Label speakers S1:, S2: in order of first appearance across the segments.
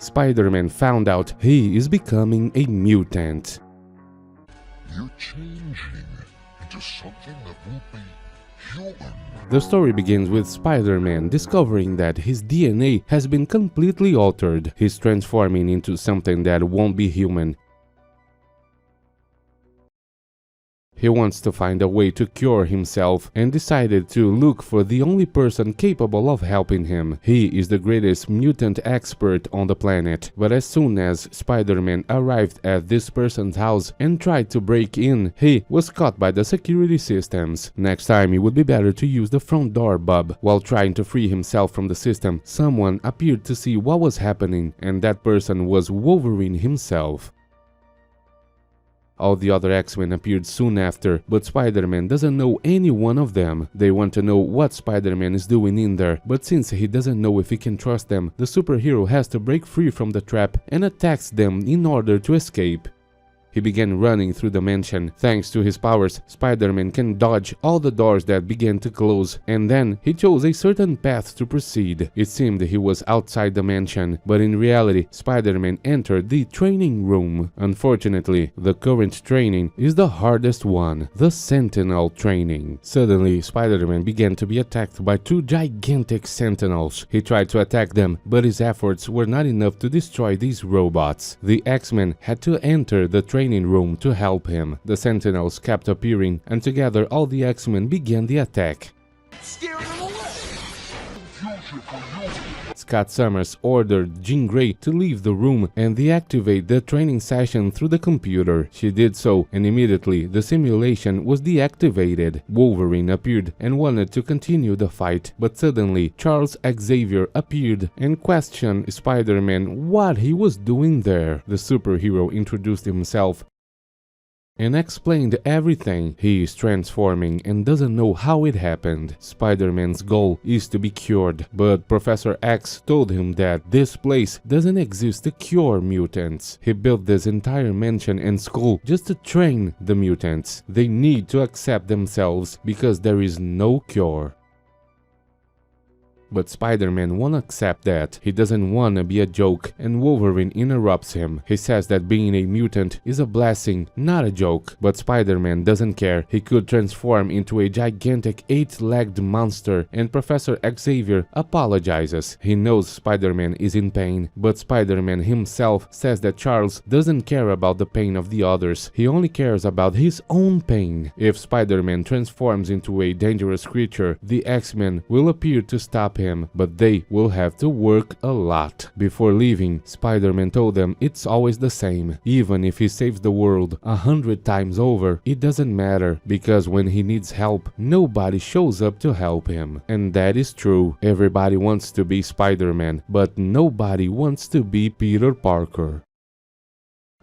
S1: Spider-Man found out he is becoming a mutant.
S2: You're changing into something that will be human.
S1: The story begins with Spider-Man discovering that his DNA has been completely altered. He's transforming into something that won't be human. He wants to find a way to cure himself and decided to look for the only person capable of helping him. He is the greatest mutant expert on the planet, but as soon as Spider-Man arrived at this person's house and tried to break in, he was caught by the security systems. Next time it would be better to use the front door, Bob. While trying to free himself from the system, someone appeared to see what was happening, and that person was Wolverine himself. All the other X-Men appeared soon after, but Spider-Man doesn't know any one of them. They want to know what Spider-Man is doing in there, but since he doesn't know if he can trust them, the superhero has to break free from the trap and attacks them in order to escape. He began running through the mansion. Thanks to his powers, Spider-Man can dodge all the doors that began to close, and then he chose a certain path to proceed. It seemed he was outside the mansion, but in reality, Spider-Man entered the training room. Unfortunately, the current training is the hardest one, the Sentinel training. Suddenly, Spider-Man began to be attacked by two gigantic Sentinels. He tried to attack them, but his efforts were not enough to destroy these robots. The X-Men had to enter the training room to help him. The Sentinels kept appearing, and together all the X-Men began the attack. Scott Summers ordered Jean Grey to leave the room and deactivate the training session through the computer. She did so, and immediately the simulation was deactivated. Wolverine appeared and wanted to continue the fight, but suddenly Charles Xavier appeared and questioned Spider-Man what he was doing there. The superhero introduced himself and explained everything. He is transforming and doesn't know how it happened. Spider-Man's goal is to be cured, but Professor X told him that this place doesn't exist to cure mutants. He built this entire mansion and school just to train the mutants. They need to accept themselves because there is no cure. But Spider-Man won't accept that. He doesn't want to be a joke, and Wolverine interrupts him. He says that being a mutant is a blessing, not a joke. But Spider-Man doesn't care. He could transform into a gigantic 8-legged monster, and Professor Xavier apologizes. He knows Spider-Man is in pain, but Spider-Man himself says that Charles doesn't care about the pain of the others. He only cares about his own pain. If Spider-Man transforms into a dangerous creature, the X-Men will appear to stop him, but they will have to work a lot. Before leaving, Spider-Man told them it's always the same. Even if he saves the world 100 times over, it doesn't matter, because when he needs help, nobody shows up to help him. And that is true. Everybody wants to be Spider-Man, but nobody wants to be Peter Parker.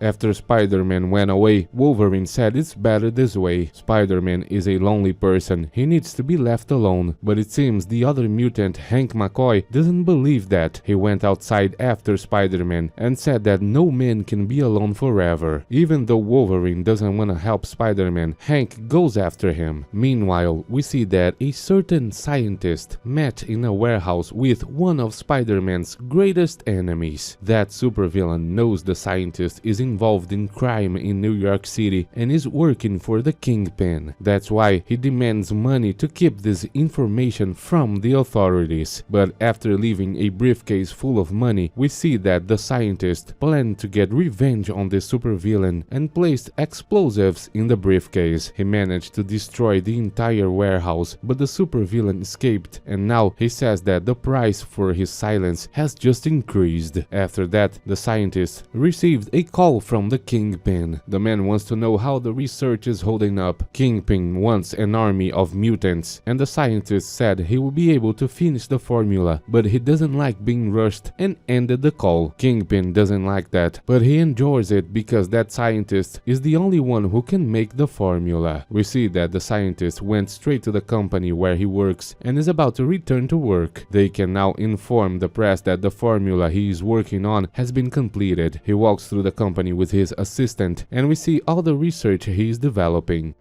S1: After Spider-Man went away, Wolverine said it's better this way. Spider-Man is a lonely person. He needs to be left alone. But it seems the other mutant, Hank McCoy, doesn't believe that. He went outside after Spider-Man and said that no man can be alone forever. Even though Wolverine doesn't want to help Spider-Man, Hank goes after him. Meanwhile, we see that a certain scientist met in a warehouse with one of Spider-Man's greatest enemies. That supervillain knows the scientist is involved in crime in New York City and is working for the Kingpin. That's why he demands money to keep this information from the authorities. But after leaving a briefcase full of money, we see that the scientist planned to get revenge on the supervillain and placed explosives in the briefcase. He managed to destroy the entire warehouse, but the supervillain escaped, and now he says that the price for his silence has just increased. After that, the scientist received a call from the Kingpin. The man wants to know how the research is holding up. Kingpin wants an army of mutants, and the scientist said he will be able to finish the formula, but he doesn't like being rushed and ended the call. Kingpin doesn't like that, but he enjoys it because that scientist is the only one who can make the formula. We see that the scientist went straight to the company where he works and is about to return to work. They can now inform the press that the formula he is working on has been completed. He walks through the company with his assistant, and we see all the research he is developing.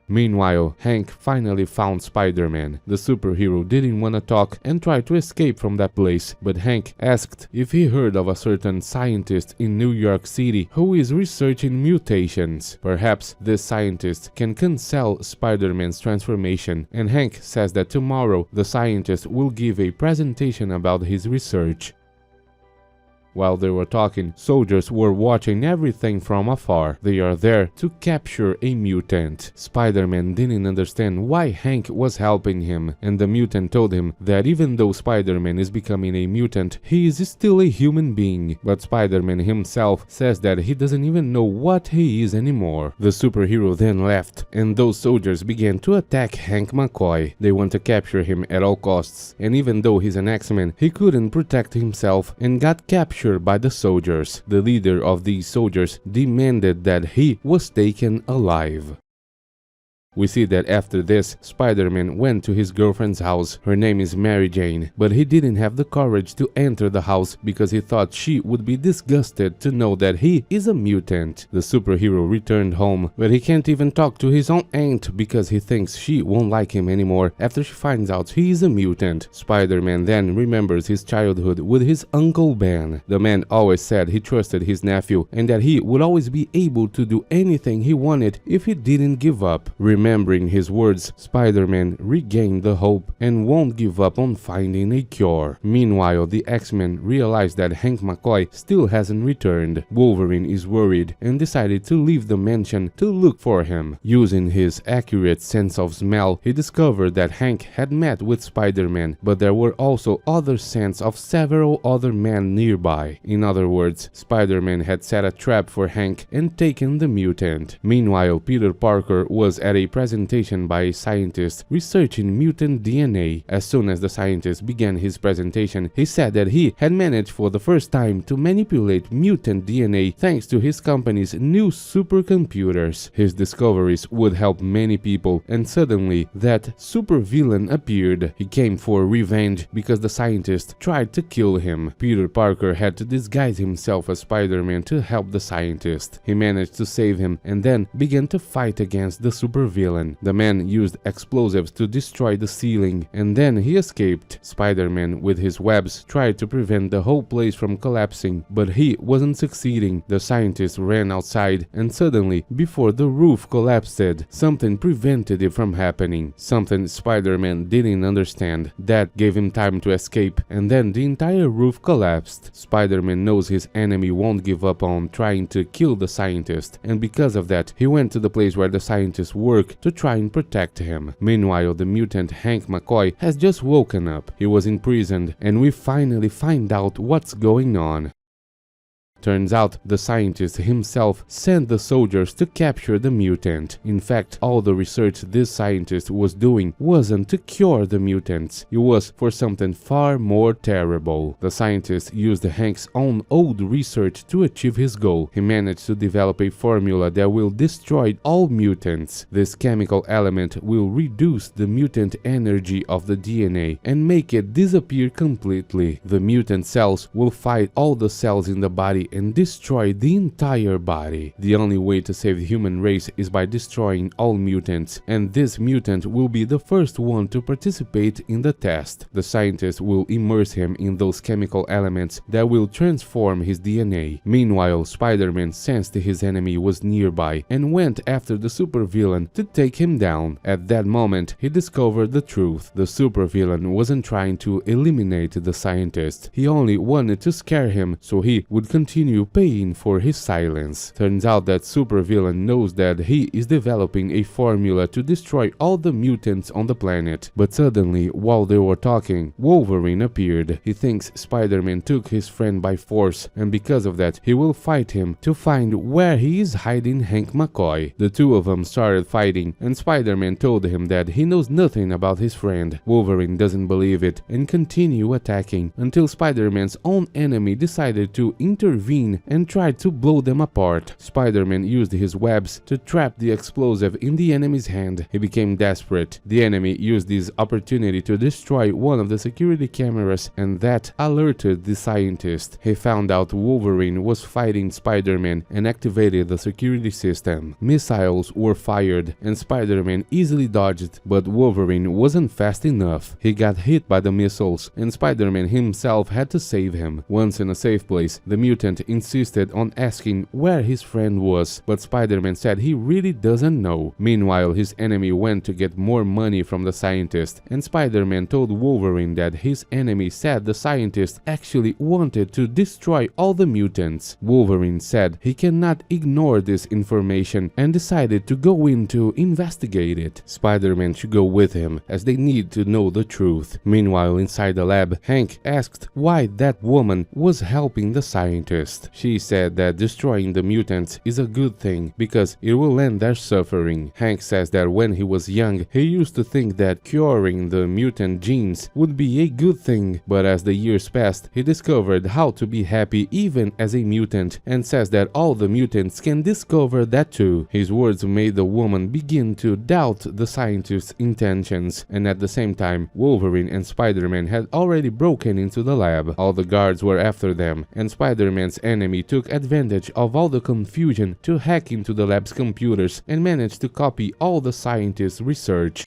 S1: Meanwhile, Hank finally found Spider-Man. The superhero didn't want to talk and tried to escape from that place, but Hank asked if he heard of a certain scientist in New York City who is researching mutations. Perhaps this scientist can cancel Spider-Man's transformation, and Hank says that tomorrow the scientist will give a presentation about his research. While they were talking, soldiers were watching everything from afar. They are there to capture a mutant. Spider-Man didn't understand why Hank was helping him, and the mutant told him that even though Spider-Man is becoming a mutant, he is still a human being. But Spider-Man himself says that he doesn't even know what he is anymore. The superhero then left, and those soldiers began to attack Hank McCoy. They want to capture him at all costs, and even though he's an X-Man, he couldn't protect himself and got captured by the soldiers. The leader of these soldiers demanded that he was taken alive. We see that after this, Spider-Man went to his girlfriend's house. Her name is Mary Jane, but he didn't have the courage to enter the house because he thought she would be disgusted to know that he is a mutant. The superhero returned home, but he can't even talk to his own aunt because he thinks she won't like him anymore after she finds out he is a mutant. Spider-Man then remembers his childhood with his Uncle Ben. The man always said he trusted his nephew and that he would always be able to do anything he wanted if he didn't give up. Remembering his words, Spider-Man regained the hope and won't give up on finding a cure. Meanwhile, the X-Men realize that Hank McCoy still hasn't returned. Wolverine is worried and decided to leave the mansion to look for him. Using his accurate sense of smell, he discovered that Hank had met with Spider-Man, but there were also other scents of several other men nearby. In other words, Spider-Man had set a trap for Hank and taken the mutant. Meanwhile, Peter Parker was at a presentation by a scientist researching mutant DNA. As soon as the scientist began his presentation, he said that he had managed for the first time to manipulate mutant DNA thanks to his company's new supercomputers. His discoveries would help many people, and suddenly that supervillain appeared. He came for revenge because the scientist tried to kill him. Peter Parker had to disguise himself as Spider-Man to help the scientist. He managed to save him and then began to fight against the supervillain. The man used explosives to destroy the ceiling, and then he escaped. Spider-Man, with his webs, tried to prevent the whole place from collapsing, but he wasn't succeeding. The scientist ran outside, and suddenly, before the roof collapsed, something prevented it from happening. Something Spider-Man didn't understand. That gave him time to escape, and then the entire roof collapsed. Spider-Man knows his enemy won't give up on trying to kill the scientist, and because of that, he went to the place where the scientists work to try and protect him. Meanwhile, the mutant Hank McCoy has just woken up. He was imprisoned, and we finally find out what's going on. Turns out the scientist himself sent the soldiers to capture the mutant. In fact, all the research this scientist was doing wasn't to cure the mutants. It was for something far more terrible. The scientist used Hank's own old research to achieve his goal. He managed to develop a formula that will destroy all mutants. This chemical element will reduce the mutant energy of the DNA and make it disappear completely. The mutant cells will fight all the cells in the body and destroy the entire body. The only way to save the human race is by destroying all mutants, and this mutant will be the first one to participate in the test. The scientist will immerse him in those chemical elements that will transform his DNA. Meanwhile, Spider-Man sensed his enemy was nearby and went after the supervillain to take him down. At that moment, he discovered the truth. The supervillain wasn't trying to eliminate the scientist. He only wanted to scare him so he would continue paying for his silence. Turns out that supervillain knows that he is developing a formula to destroy all the mutants on the planet. But suddenly, while they were talking, Wolverine appeared. He thinks Spider-Man took his friend by force, and because of that, he will fight him to find where he is hiding Hank McCoy. The two of them started fighting, and Spider-Man told him that he knows nothing about his friend. Wolverine doesn't believe it and continue attacking until Spider-Man's own enemy decided to intervene intervene and tried to blow them apart. Spider-Man used his webs to trap the explosive in the enemy's hand. He became desperate. The enemy used this opportunity to destroy one of the security cameras, and that alerted the scientist. He found out Wolverine was fighting Spider-Man and activated the security system. Missiles were fired and Spider-Man easily dodged, but Wolverine wasn't fast enough. He got hit by the missiles and Spider-Man himself had to save him. Once in a safe place, the mutant insisted on asking where his friend was, but Spider-Man said he really doesn't know. Meanwhile, his enemy went to get more money from the scientist, and Spider-Man told Wolverine that his enemy said the scientist actually wanted to destroy all the mutants. Wolverine said he cannot ignore this information and decided to go in to investigate it. Spider-Man should go with him, as they need to know the truth. Meanwhile, inside the lab, Hank asked why that woman was helping the scientist. She said that destroying the mutants is a good thing because it will end their suffering. Hank says that when he was young, he used to think that curing the mutant genes would be a good thing, but as the years passed, he discovered how to be happy even as a mutant, and says that all the mutants can discover that too. His words made the woman begin to doubt the scientist's intentions, and at the same time, Wolverine and Spider-Man had already broken into the lab. All the guards were after them, and Spider-Man's enemy took advantage of all the confusion to hack into the lab's computers and managed to copy all the scientists' research.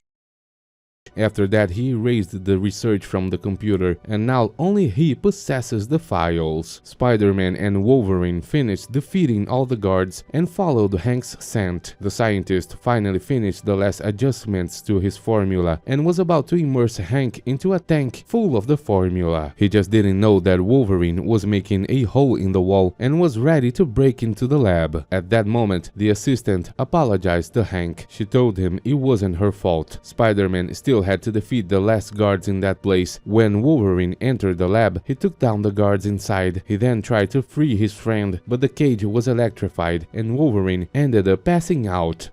S1: After that, he erased the research from the computer, and now only he possesses the files. Spider-Man and Wolverine finished defeating all the guards and followed Hank's scent. The scientist finally finished the last adjustments to his formula and was about to immerse Hank into a tank full of the formula. He just didn't know that Wolverine was making a hole in the wall and was ready to break into the lab. At that moment, the assistant apologized to Hank. She told him it wasn't her fault. Spider-Man still had to defeat the last guards in that place. When Wolverine entered the lab, he took down the guards inside. He then tried to free his friend, but the cage was electrified and Wolverine ended up passing out.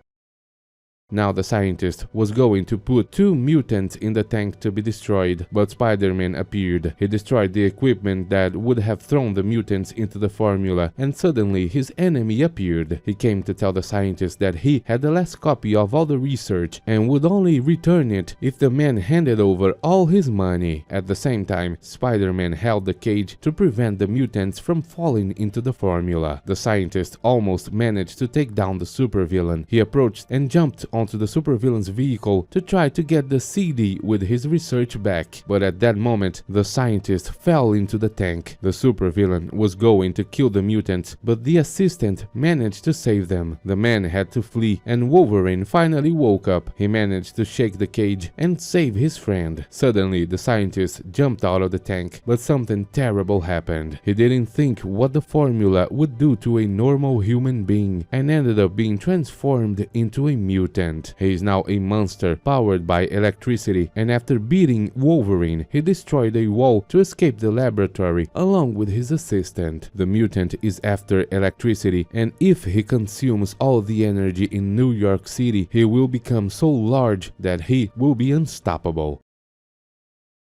S1: Now the scientist was going to put 2 mutants in the tank to be destroyed, but Spider-Man appeared. He destroyed the equipment that would have thrown the mutants into the formula, and suddenly his enemy appeared. He came to tell the scientist that he had the last copy of all the research and would only return it if the man handed over all his money. At the same time, Spider-Man held the cage to prevent the mutants from falling into the formula. The scientist almost managed to take down the supervillain. He approached and jumped onto the supervillain's vehicle to try to get the CD with his research back, but at that moment the scientist fell into the tank. The supervillain was going to kill the mutants, but the assistant managed to save them. The man had to flee and Wolverine finally woke up. He managed to shake the cage and save his friend. Suddenly the scientist jumped out of the tank, but something terrible happened. He didn't think what the formula would do to a normal human being and ended up being transformed into a mutant. He is now a monster powered by electricity, and after beating Wolverine, he destroyed a wall to escape the laboratory along with his assistant. The mutant is after electricity, and if he consumes all the energy in New York City, he will become so large that he will be unstoppable.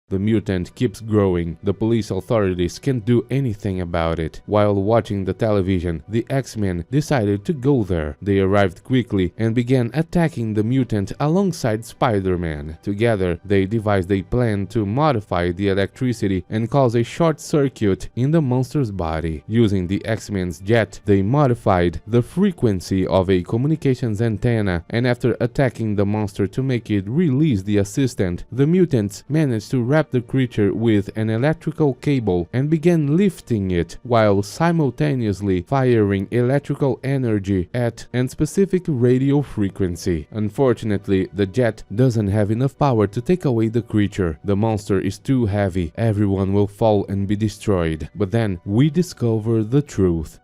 S1: The mutant keeps growing. The police authorities can't do anything about it. While watching the television, the X-Men decided to go there. They arrived quickly and began attacking the mutant alongside Spider-Man. Together, they devised a plan to modify the electricity and cause a short circuit in the monster's body. Using the X-Men's jet, they modified the frequency of a communications antenna, and after attacking the monster to make it release the assistant, the mutants managed to wrapped the creature with an electrical cable and began lifting it while simultaneously firing electrical energy at a specific radio frequency. Unfortunately, the jet doesn't have enough power to take away the creature. The monster is too heavy. Everyone will fall and be destroyed. But then we discover the truth.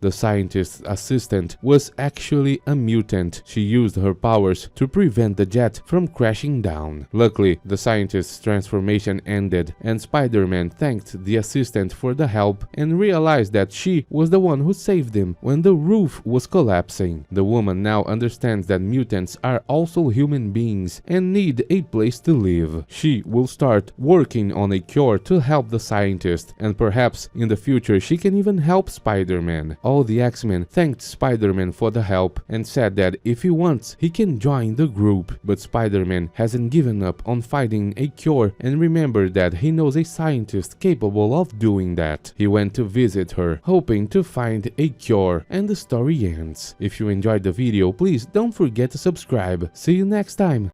S1: The scientist's assistant was actually a mutant. She used her powers to prevent the jet from crashing down. Luckily, the scientist's transformation ended, and Spider-Man thanked the assistant for the help and realized that she was the one who saved him when the roof was collapsing. The woman now understands that mutants are also human beings and need a place to live. She will start working on a cure to help the scientist, and perhaps in the future she can even help Spider-Man. All the X-Men thanked Spider-Man for the help and said that if he wants, he can join the group. But Spider-Man hasn't given up on finding a cure and remembered that he knows a scientist capable of doing that. He went to visit her, hoping to find a cure, and the story ends. If you enjoyed the video, please don't forget to subscribe. See you next time!